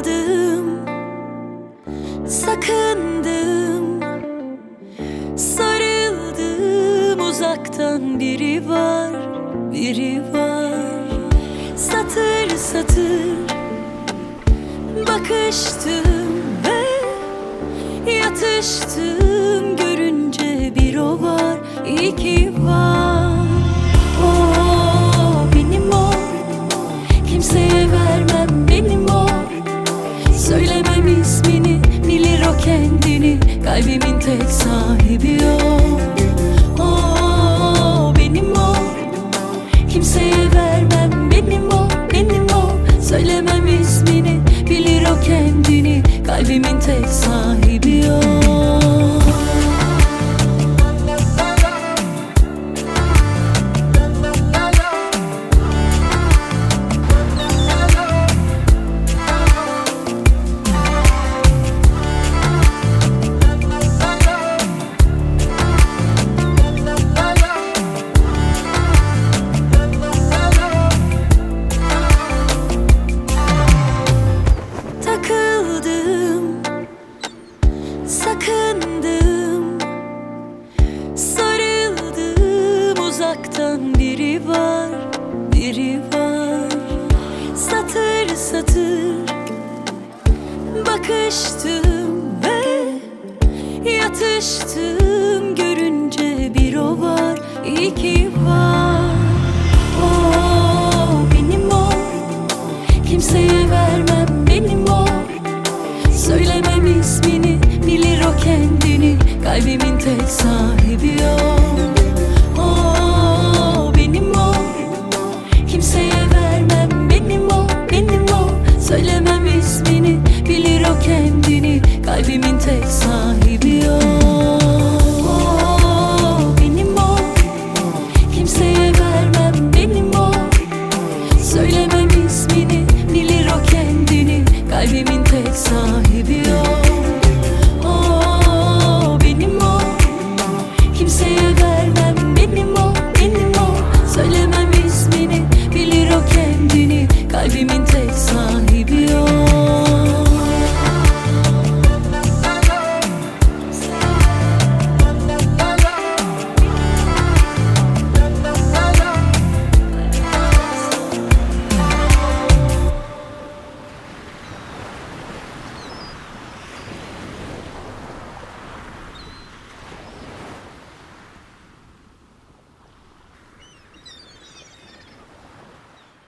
Takıldım, sakındım, sarıldım, uzaktan biri var, biri var. Satır satır bakıştım ve yatıştım, görünce bir o var, iki var. O benim o, kimseye vermem benim o. Söylemem ismini, bilir o kendini, kalbimin tek sahibi o. O benim o, kimseye vermem benim o, benim o. Söylemem ismini, bilir o kendini, kalbimin tek sahibi o. Sakındım, sarıldım, uzaktan biri var, biri var. Satır satır bakıştım ve yatıştım, görünce bir o var, iki var. O benim o, kimseye vermem benim o. Söylemem ismini, bilir o kendini, kalbimin tek sahibi o. O benim o, kimseye vermem benim o, benim o. Söylemem ismini, bilir o kendini, kalbimin tek sahibi o. O benim o, kimseye vermem benim o. Söylemem ismini, bilir o kendini, kalbimin tek sahibi o.